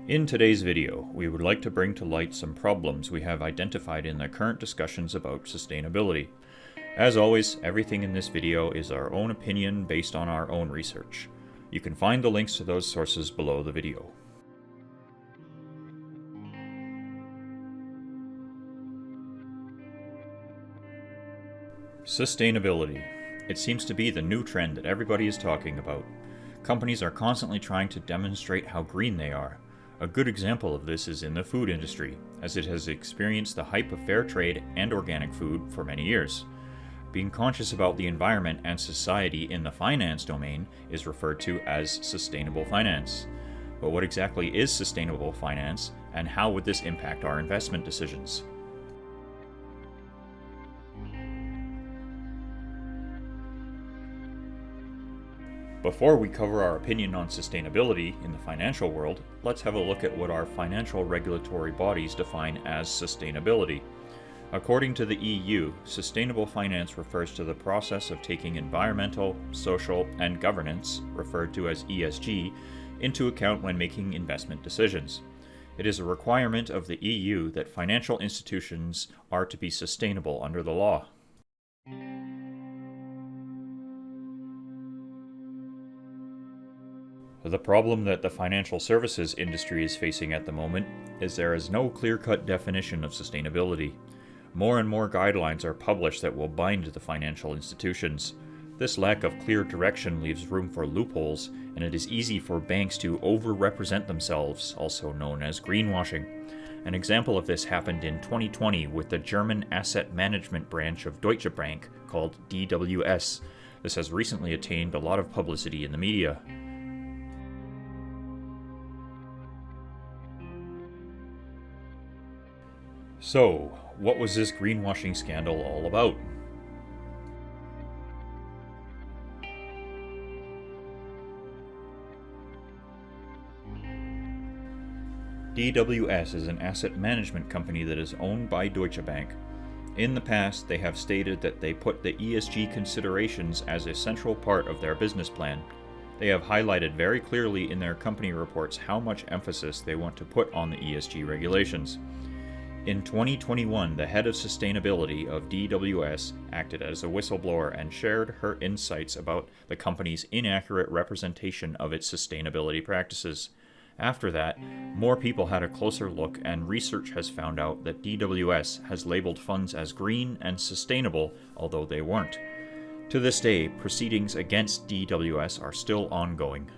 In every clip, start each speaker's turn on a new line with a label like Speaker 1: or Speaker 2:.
Speaker 1: In today's video, we would like to bring to light some problems we have identified in the current discussions about sustainability. As always, everything in this video is our own opinion based on our own research. You can find the links to those sources below the video. Sustainability. It seems to be the new trend that everybody is talking about. Companies are constantly trying to demonstrate how green they are. A good example of this is in the food industry, as it has experienced the hype of fair trade and organic food for many years. Being conscious about the environment and society in the finance domain is referred to as sustainable finance. But what exactly is sustainable finance, and how would this impact our investment decisions? Before we cover our opinion on sustainability in the financial world, let's have a look at what our financial regulatory bodies define as sustainability. According to the EU, sustainable finance refers to the process of taking environmental, social, and governance, referred to as ESG, into account when making investment decisions. It is a requirement of the EU that financial institutions are to be sustainable under the law. The problem that the financial services industry is facing at the moment is there is no clear-cut definition of sustainability. More and more guidelines are published that will bind the financial institutions. This lack of clear direction leaves room for loopholes, and it is easy for banks to over-represent themselves, also known as greenwashing. An example of this happened in 2020 with the German asset management branch of Deutsche Bank called DWS. This has recently attained a lot of publicity in the media. So, what was this greenwashing scandal all about? DWS is an asset management company that is owned by Deutsche Bank. In the past, they have stated that they put the ESG considerations as a central part of their business plan. They have highlighted very clearly in their company reports how much emphasis they want to put on the ESG regulations. In 2021, the head of sustainability of DWS acted as a whistleblower and shared her insights about the company's inaccurate representation of its sustainability practices. After that, more people had a closer look, and research has found out that DWS has labeled funds as green and sustainable, although they weren't. To this day, proceedings against DWS are still ongoing.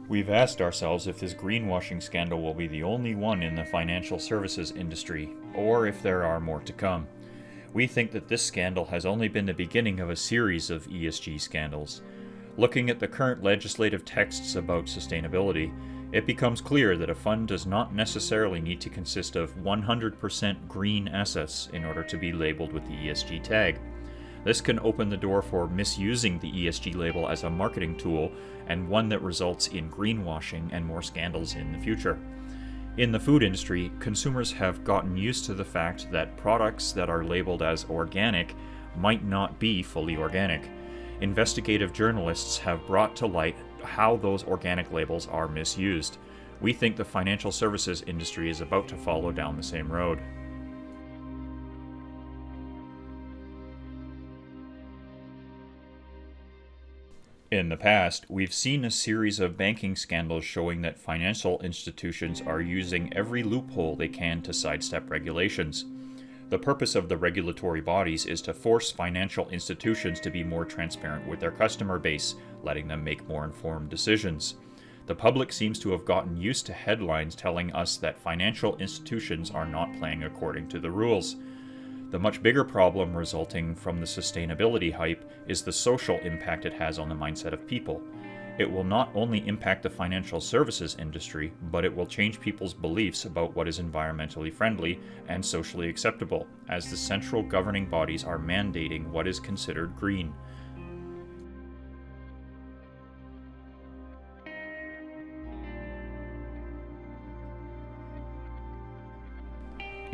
Speaker 1: We've asked ourselves if this greenwashing scandal will be the only one in the financial services industry, or if there are more to come. We think that this scandal has only been the beginning of a series of ESG scandals. Looking at the current legislative texts about sustainability, it becomes clear that a fund does not necessarily need to consist of 100% green assets in order to be labeled with the ESG tag. This can open the door for misusing the ESG label as a marketing tool, and one that results in greenwashing and more scandals in the future. In the food industry, consumers have gotten used to the fact that products that are labeled as organic might not be fully organic. Investigative journalists have brought to light how those organic labels are misused. We think the financial services industry is about to follow down the same road. In the past, we've seen a series of banking scandals showing that financial institutions are using every loophole they can to sidestep regulations. The purpose of the regulatory bodies is to force financial institutions to be more transparent with their customer base, letting them make more informed decisions. The public seems to have gotten used to headlines telling us that financial institutions are not playing according to the rules. The much bigger problem resulting from the sustainability hype is the social impact it has on the mindset of people. It will not only impact the financial services industry, but it will change people's beliefs about what is environmentally friendly and socially acceptable, as the central governing bodies are mandating what is considered green.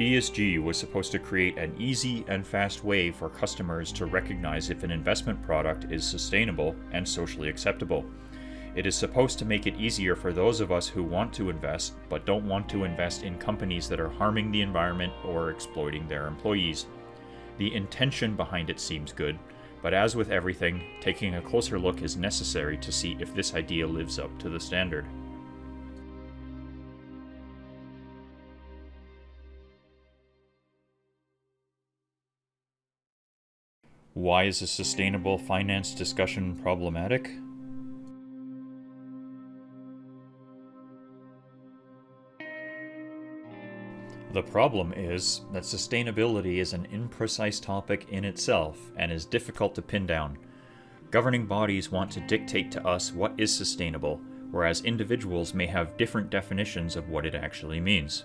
Speaker 1: ESG was supposed to create an easy and fast way for customers to recognize if an investment product is sustainable and socially acceptable. It is supposed to make it easier for those of us who want to invest but don't want to invest in companies that are harming the environment or exploiting their employees. The intention behind it seems good, but as with everything, taking a closer look is necessary to see if this idea lives up to the standard. Why is a sustainable finance discussion problematic? The problem is that sustainability is an imprecise topic in itself and is difficult to pin down. Governing bodies want to dictate to us what is sustainable, whereas individuals may have different definitions of what it actually means.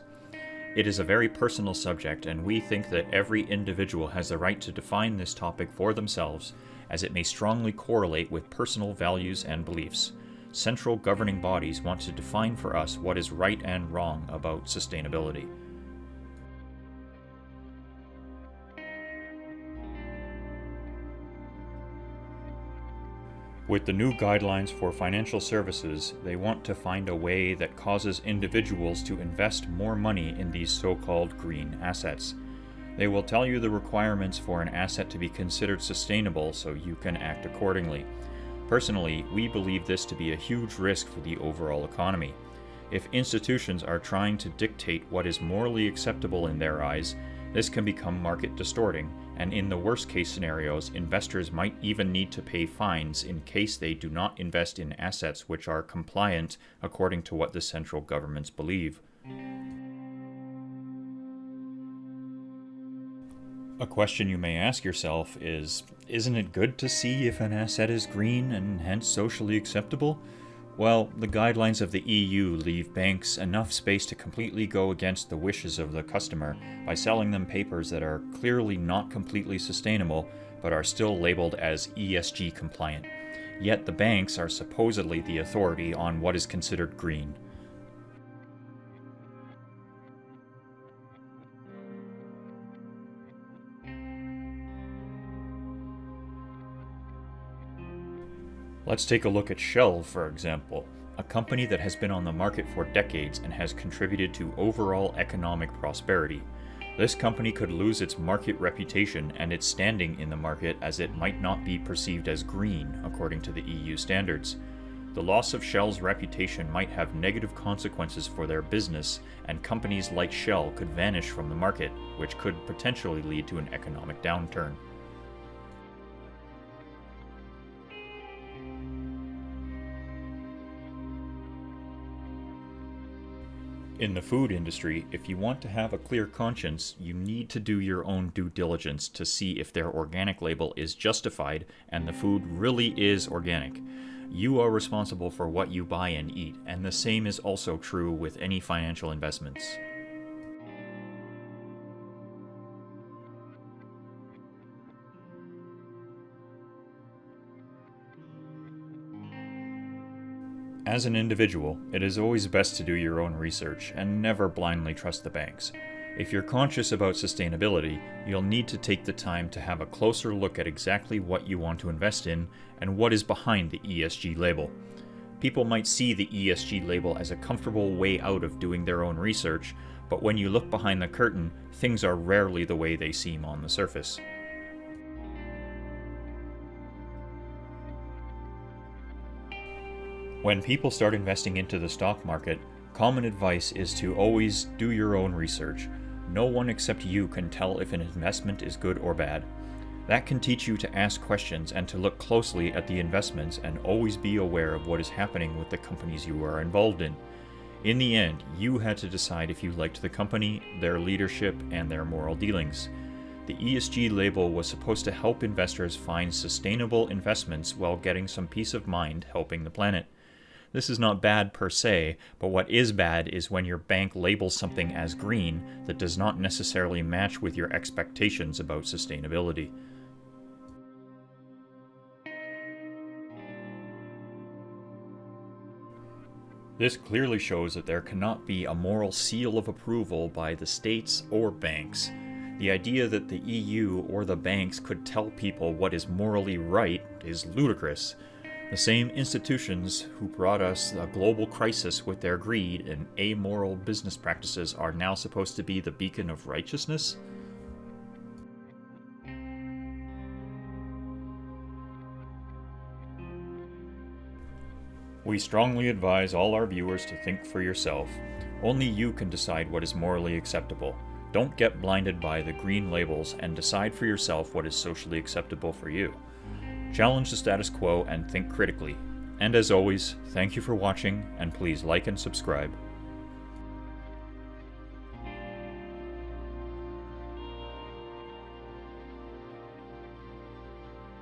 Speaker 1: It is a very personal subject, and we think that every individual has the right to define this topic for themselves, as it may strongly correlate with personal values and beliefs. Central governing bodies want to define for us what is right and wrong about sustainability. With the new guidelines for financial services, they want to find a way that causes individuals to invest more money in these so-called green assets. They will tell you the requirements for an asset to be considered sustainable so you can act accordingly. Personally, we believe this to be a huge risk for the overall economy. If institutions are trying to dictate what is morally acceptable in their eyes, this can become market distorting, and in the worst case scenarios, investors might even need to pay fines in case they do not invest in assets which are compliant according to what the central governments believe. A question you may ask yourself is, isn't it good to see if an asset is green and hence socially acceptable? Well, the guidelines of the EU leave banks enough space to completely go against the wishes of the customer by selling them papers that are clearly not completely sustainable but are still labeled as ESG compliant. Yet the banks are supposedly the authority on what is considered green. Let's take a look at Shell, for example, a company that has been on the market for decades and has contributed to overall economic prosperity. This company could lose its market reputation and its standing in the market as it might not be perceived as green, according to the EU standards. The loss of Shell's reputation might have negative consequences for their business, and companies like Shell could vanish from the market, which could potentially lead to an economic downturn. In the food industry, if you want to have a clear conscience, you need to do your own due diligence to see if their organic label is justified and the food really is organic. You are responsible for what you buy and eat, and the same is also true with any financial investments. As an individual, it is always best to do your own research and never blindly trust the banks. If you're conscious about sustainability, you'll need to take the time to have a closer look at exactly what you want to invest in and what is behind the ESG label. People might see the ESG label as a comfortable way out of doing their own research, but when you look behind the curtain, things are rarely the way they seem on the surface. When people start investing into the stock market, common advice is to always do your own research. No one except you can tell if an investment is good or bad. That can teach you to ask questions and to look closely at the investments and always be aware of what is happening with the companies you are involved in. In the end, you had to decide if you liked the company, their leadership, and their moral dealings. The ESG label was supposed to help investors find sustainable investments while getting some peace of mind helping the planet. This is not bad per se, but what is bad is when your bank labels something as green that does not necessarily match with your expectations about sustainability. This clearly shows that there cannot be a moral seal of approval by the states or banks. The idea that the EU or the banks could tell people what is morally right is ludicrous. The same institutions who brought us a global crisis with their greed and amoral business practices are now supposed to be the beacon of righteousness? We strongly advise all our viewers to think for yourself. Only you can decide what is morally acceptable. Don't get blinded by the green labels and decide for yourself what is socially acceptable for you. Challenge the status quo and think critically. And as always, thank you for watching, and please like and subscribe.